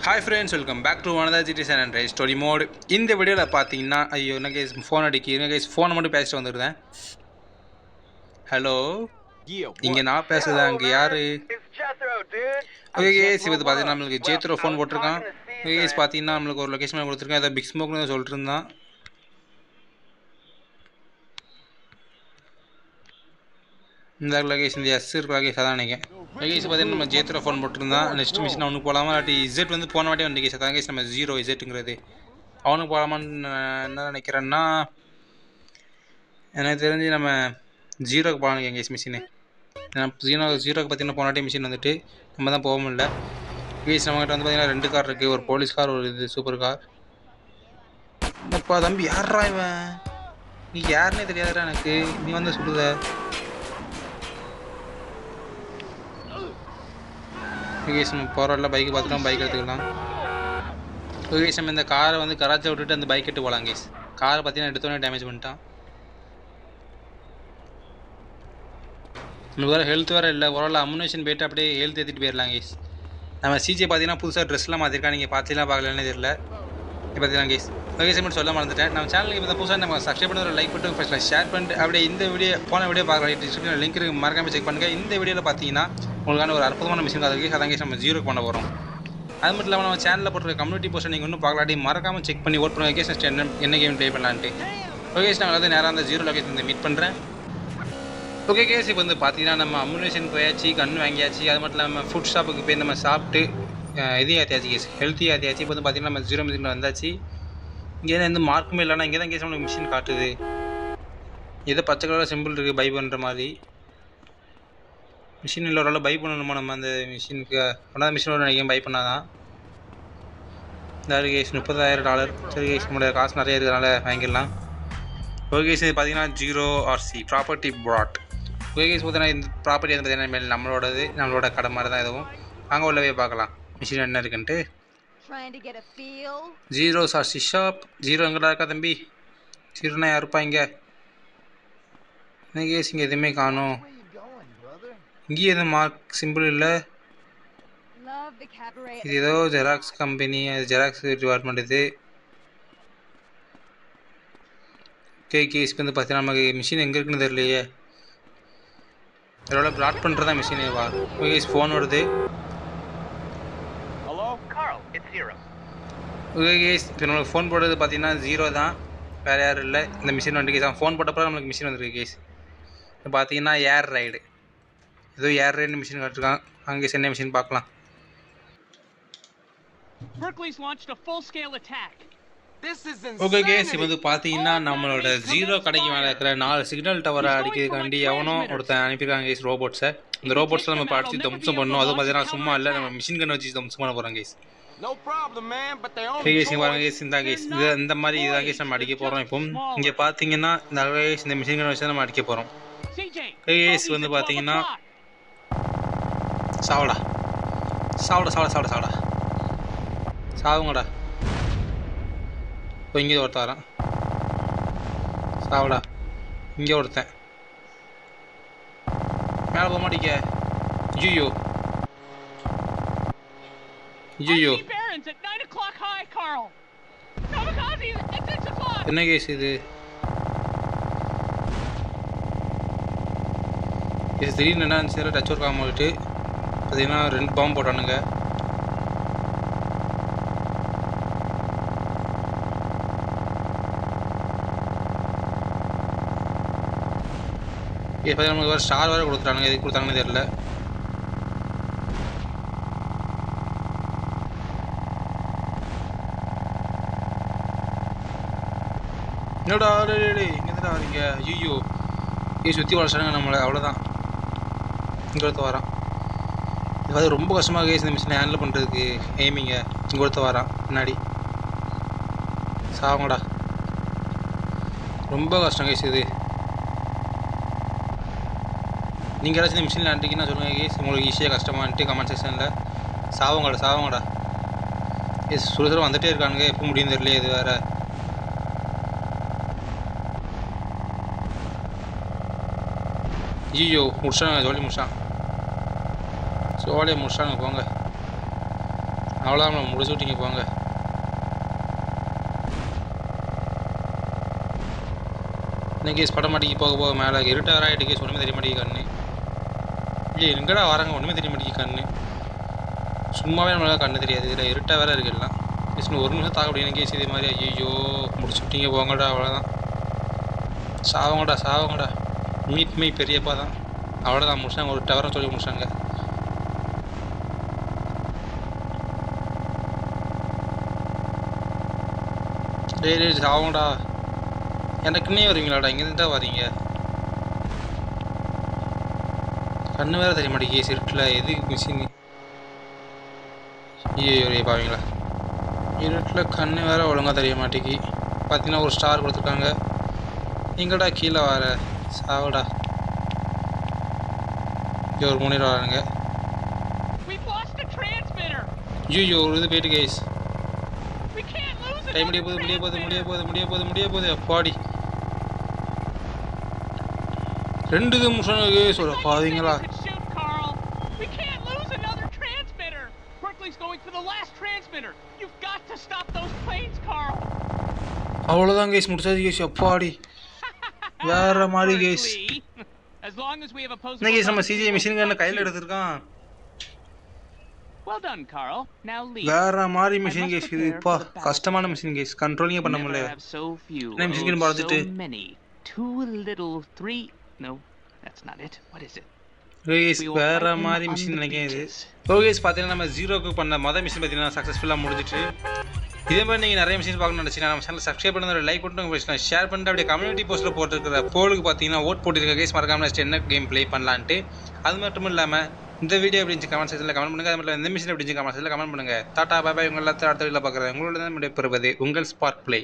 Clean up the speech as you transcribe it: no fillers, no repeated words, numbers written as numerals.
Hi friends, welcome back to another GTA San Andreas story mode. இந்த வீடியோவில் பார்த்தீங்கன்னா, ஐயோ என்ன கேஸ் ஃபோன் அடிக்கிறேன் கேஸ், ஃபோனை மட்டும் பேசிட்டு வந்துருந்தேன். ஹலோ, இங்கே நான் பேசுகிறேன், அங்கே யார்? ஓகே கேஸ், இப்போ பார்த்தீங்கன்னா நம்மளுக்கு ஜேத்ரோ ஃபோன் போட்டிருக்கான். ஓகே கேஸ், பார்த்தீங்கன்னா நம்மளுக்கு ஒரு லொக்கேஷன் கொடுத்துருக்கேன். அதை பிக் ஸ்மோக்னு சொல்லிட்டு இருந்தான். இந்த லொகேஷன் இந்த எஸ் இருக்கிற லொகேஷன் அதான் நினைக்கிறேன். லொகேஷன் பார்த்தீங்கன்னா நம்ம ஜேத்ரோ ஃபோன் போட்டிருந்தான். நெக்ஸ்ட் மிஷின் அவனுக்கு போகலாமா, இல்லாட்டி இசட் வந்து போன வாட்டி வந்து கேஸ் அதான் கேஸ் நம்ம ஜீரோ இசட்டுங்கிறது அவனுக்கு போகலாமான்னு என்ன நினைக்கிறேன்னா, எனக்கு தெரிஞ்சு நம்ம ஜீரோக்கு போகலான்னு கேஸ் மிஷினு. ஜீரோக்கு பார்த்தீங்கன்னா போன வாட்டி மிஷின் வந்துட்டு நம்ம தான் போக முடியல. கேஸ் நம்மகிட்ட வந்து பார்த்தீங்கன்னா 2 கார் இருக்குது, ஒரு போலீஸ் கார், ஒரு இது சூப்பர் கார். அப்பா தம்பி யாரா இவன்? நீ யாருன்னே தெரியாதுடா எனக்கு, நீ வந்து சொல்லுத. ஓகேஸ் நம்ம போகிறோம்ல, பைக்கு பார்த்துட்டோம், பைக் எடுத்துக்கலாம். ஓகேஸ் நம்ம இந்த காரை வந்து கராச்சியை விட்டுட்டு அந்த பைக் எடுத்து போகலாம். கேஸ் காரை பார்த்தீங்கன்னா எடுத்தோன்னே டேமேஜ் பண்ணிட்டான். நம்மளுக்கு வேறு ஹெல்த் வேறு இல்லை, ஓரளவு அம்யூனேஷன் போய்ட்டு அப்படியே ஹெல்த் ஏற்றிட்டு போயிடலாம். கேஸ் நம்ம சிஜே பார்த்தீங்கன்னா புதுசாக ட்ரெஸ்லாம் மாற்றிருக்கா, நீங்கள் பார்த்தீங்கன்னா பார்க்கலன்னு தெரியல. இப்போ பார்த்தீங்கன்னா கேஸ் ஓகேஸ் மட்டும் சொல்ல மறந்துட்டேன். நம்ம சேனலுக்கு இப்போ புதுசாக நம்ம சப்ஸ்கிரைப் பண்ணி ஒரு லைக் பண்ணிட்டு ஃபஸ்ட்டில் ஷேர் பண்ணிட்டு அப்படியே இந்த வீடியோ போன வீடியோ பார்க்கலாம். டிஸ்கிரிப்ஷனில் லிங்க் இருக்குது, மறக்காமல் செக் பண்ணுங்கள். இந்த வீடியோவில் பார்த்தீங்கன்னா உங்களுக்கான ஒரு அற்புதமான மிஷின் தான் இருக்குது. அதான் கேஸ் நம்ம ஜீரோக்கு பண்ண போகிறோம். அது மட்டும் இல்லாமல் நம்ம சேனலில் போட்டுருக்க கம்யூனிட்டி போஸ்ட் நீங்கள் இன்னும் பார்க்கலாட்டி மறக்காமல் செக் பண்ணி ஓட் பண்ணுங்கள். கேஸ் நெக்ஸ்ட் என்ன கேம் ப்ளே பண்ணலான்ட்டு. ஓகே கேஸ் நான் வந்து நேராக அந்த ஜீரோ லொகேஷன் வந்து மீட் பண்ணுறேன். ஓகே கேஸ் இப்போ வந்து பார்த்தீங்கன்னா நம்ம அம்யூனேஷன் போயாச்சு, கன்று வாங்கியாச்சு. அது மட்டும் இல்லாமல் ஃபுட் ஷாப்புக்கு போய் நம்ம சாப்பிட்டு இதையும் ஏற்றியாச்சு. Case healthy ஏற்றியாச்சு. இப்போ வந்து பார்த்தீங்கன்னா நம்ம ஜீரோ மிஷினில் வந்தாச்சு. இங்கே எந்த மார்க்குமே இல்லைனா இங்கே தான் கேஸ் நம்மளுக்கு மிஷின் காட்டுது. ஏதோ பச்சை கலரில் சிம்பிள் இருக்குது பை பண்ணுற மாதிரி. மிஷின் இல்லை, ஓரளவு பை பண்ணணுமா நம்ம அந்த மிஷினுக்கு? ஒன்றாவது மிஷினோட நினைக்கிறேன் பை பண்ணாதான். இந்த கேஸ் $30,000. சரி கேஸ் நம்மளோட காசு நிறைய இருக்கிறதுனால வாங்கிடலாம். ஓகே கேஸ் இது பார்த்தீங்கன்னா zero RC property brought. Okay guys பார்த்தீங்கன்னா இந்த ப்ராப்பர்ட்டி வந்து பார்த்தீங்கன்னா மேலே நம்மளோடது, நம்மளோட கடை மாதிரி தான். எதுவும் அங்கே உள்ளவே பார்க்கலாம் மிஷின் என்ன இருக்குன்ட்டு. Zero RC shop. ஜீரோ எங்கடா இருக்கா தம்பி? ஜீரோனா யாருப்பா இங்கே? என்ன கேஸ் இங்கே எதுவுமே காணும். இங்கேயும் எதுவும் மார்க் சிம்பிள் இல்லை. இது ஏதோ ஜெராக்ஸ் கம்பெனி, அது ஜெராக்ஸ் டிபார்ட்மெண்ட் இது. ஓகே கேஸ் வந்து பார்த்தீங்கன்னா நமக்கு மிஷின் எங்கே இருக்குன்னு தெரியலையே. இதோட பிளாட் பண்ணுறதா மிஷினே வா. ஓகே கேஸ் ஃபோன் வருது. ஓகே கேஸ் இப்போ நம்மளுக்கு ஃபோன் போடுறது பார்த்தீங்கன்னா ஜீரோ தான், வேறு யாரும் இல்லை. இந்த மிஷின் வந்து கேஸ் ஃபோன் போட்டப்போ நம்மளுக்கு மிஷின் வந்துருக்கு. கேஸ் இப்போ பார்த்தீங்கன்னா ஏர் ரைடு, ஏதோ ஏர் ரைடு மிஷின் காட்டிருக்கான். அங்கே சென்னை மிஷின் பார்க்கலாம். ஓகே கேஸ் இப்போ வந்து பார்த்தீங்கன்னா நம்மளோட ஜீரோ கடைக்கு மேலே இருக்கிற 4 சிக்னல் டவரை அடிக்கிறதுக்காண்டி எவனோ ஒருத்தன் அனுப்பியிருக்காங்க கேஸ் ரோபோட்ஸை. இந்த ரோபோட்ஸை நம்ம இப்போ அடிச்சு தம்சம் பண்ணணும். அதுவும் பார்த்தீங்கன்னா சும்மா இல்லை, நம்ம மிஷின் கன் வச்சு தம்சம் பண்ண போகிறோம் கேஸ். கேஸ் பாருங்க கேஸ், இந்த கேஸ் இது இந்த மாதிரி இதான் கேஸ் நம்ம அடிக்க போகிறோம். இப்போ இங்கே பார்த்தீங்கன்னா இந்த கேஸ் இந்த மிஷின் கன் வச்சு நம்ம அடிக்க போகிறோம். கேஸ் வந்து பார்த்தீங்கன்னா சாவடா சாவடா சாவடா சாவடா சாவடா சாவுங்கடா. இப்போ இங்கே ஒருத்தன் வரான், சாவடா. இங்கே ஒருத்தன் மேலே போக மாட்டேங்க. ஐயோ ஐயோ என்ன கேஸ் இது? கேஸ் திடீர்னு என்ன இருந்துச்சு டச் ஒர்க் ஆகாம போயிட்டு பார்த்தீங்கன்னா 2 பாம்பு போட்டானுங்க. இப்போ நமக்கு வேறு ஸ்டார் வேறு கொடுத்துட்டானுங்க, எதுக்கு கொடுத்தாங்கன்னு தெரியல. என்னடா இங்கே தான் வரீங்க? ஐயோ சுற்றி வளர்ச்சானுங்க நம்மளை, அவ்வளோதான். இங்கே ஒருத்த வரான். இது வந்து ரொம்ப கஷ்டமாக கேஸ் இந்த மிஷினை ஹேண்டில் பண்ணுறதுக்கு. எய்மிங்க இங்கே ஒருத்த வரான் முன்னாடி. சாவங்கடா, ரொம்ப கஷ்டம் கேஸ் இது. நீங்கள் ஏதாச்சும் இந்த மிஷினில் ஆண்டிங்கன்னா சொல்லுங்கள் கேஸ், உங்களுக்கு ஈஸியாக கஷ்டமான்ட்டு கமெண்ட் செக்ஷனில். சாவங்கடா சாவங்கடா கேஸ். சுறுசுறு வந்துகிட்டே இருக்கானுங்க, எப்போ முடியும் தெரியல. இது வேறு ஐயோ முடிச்சாங்க, ஜோலி முடிச்சான், ஜோலியை முடிச்சாங்க. போங்க அவ்வளோதான் நம்ம முடிச்சு விட்டீங்க போங்க. இன்னும் கேஸ் பட மாட்டேங்கி போக போக மேலே இருட்ட வர ஆகிட்டு கேஸ் ஒன்றுமே தெரிய மாட்டேங்கி கண்ணு. இல்லை எங்கடா வராங்க ஒன்றுமே தெரிய மாட்டேங்கி கண்ணு. சும்மாவே நம்மளால கண்ணு தெரியாது, இதில் இருட்டாக வேறு இருக்குது எல்லாம். கேஸ் இன்னும் 1 நிமிஷம் தாக்க முடியும் கேஸ். இதே மாதிரி ஐயோ முடிச்சு விட்டீங்க போங்கடா. அவ்வளோதான், சாவங்கடா சாவங்கடா. மீட் மை பெரியப்பா தான். அவ்வளோதான் முடிச்சாங்க, ஒரு டவரை சொல்லி முடிச்சாங்க. டேய் சாவங்கடா. எனக்குன்னே வருவீங்களாடா, இங்கேருந்து தான் வரீங்க. கண்ணு வேறு தெரிய மாட்டேங்கி இருட்டில். எது மிஷின்? ஐயோ பாவீங்களா, இருட்டில் கண்ணு வேறு ஒழுங்காக தெரிய மாட்டேங்கி. பார்த்தீங்கன்னா ஒரு ஸ்டார் கொடுத்துருக்காங்க. எங்கடா கீழே வர, சாவடா. இங்கே ஒரு 3 வரானுங்க. ஐயோ ஒரு இது போயிட்டு கைஸ். டைம் முடிய போகுது அப்பாடி. 2 இது முடிச்சானு கேஸ். ஒரு பாவீங்களா. அவ்வளோதான் கேஸ், முடிச்சாது கேஸ் அப்பாடி. வேற மாதிரி கேஸ். என்ன கேஸ் நம்ம சிஜி மிஷின் கன்னை கையில் எடுத்துருக்கான். வேற மாதிரி மிஷின் கேஸ் இது. இப்போ கஷ்டமான மிஷின் கேஸ், கண்ட்ரோலிங்கே பண்ண முடியல. என்ன மிஷின் கன் பார்த்துட்டு வேற மாதிரி மிஷின் நினைக்கிறேன் இது. ஓகேஸ் பார்த்தீங்கன்னா நம்ம 0க்கு பண்ண மொதல் மிஷின் பார்த்தீங்கன்னா சக்ஸஸ்ஃபுல்லாக முடிஞ்சிட்டு. இதே மாதிரி நீங்கள் நிறைய மிஷின்ஸ் பார்க்கணும்னு நினச்சிங்கன்னா நம்ம சேனல் சப்ஸ்கிரைப் பண்ணுறது, லைக் பண்ணிட்டு ஷேர் பண்ணிட்டு அப்படியே கம்யூனிட்டி போஸ்ட்டில் போட்டுருக்கிற போலுக்கு பார்த்தீங்கன்னா ஓட் போட்டிருக்க கேஸ் மறக்காம என்ன கேம் ப்ளே பண்ணலான்ட்டு. அது மட்டும் இல்லாமல் இந்த வீடியோ எப்படி கமெண்ட் செக்ஷனில் கமெண்ட் பண்ணுங்கள். அது மட்டும் இந்த மிஷின் எப்படி கமெண்ட் செக்ஷனில் கமெண்ட் பண்ணுங்கள். டாடா பாய் பாய். உங்கள் எல்லாத்தையும் அடுத்த வீடியோவில் பார்க்குறேன். உங்களோட தான் பெறுவது உங்கள் ஸ்பார்க் ப்ளே.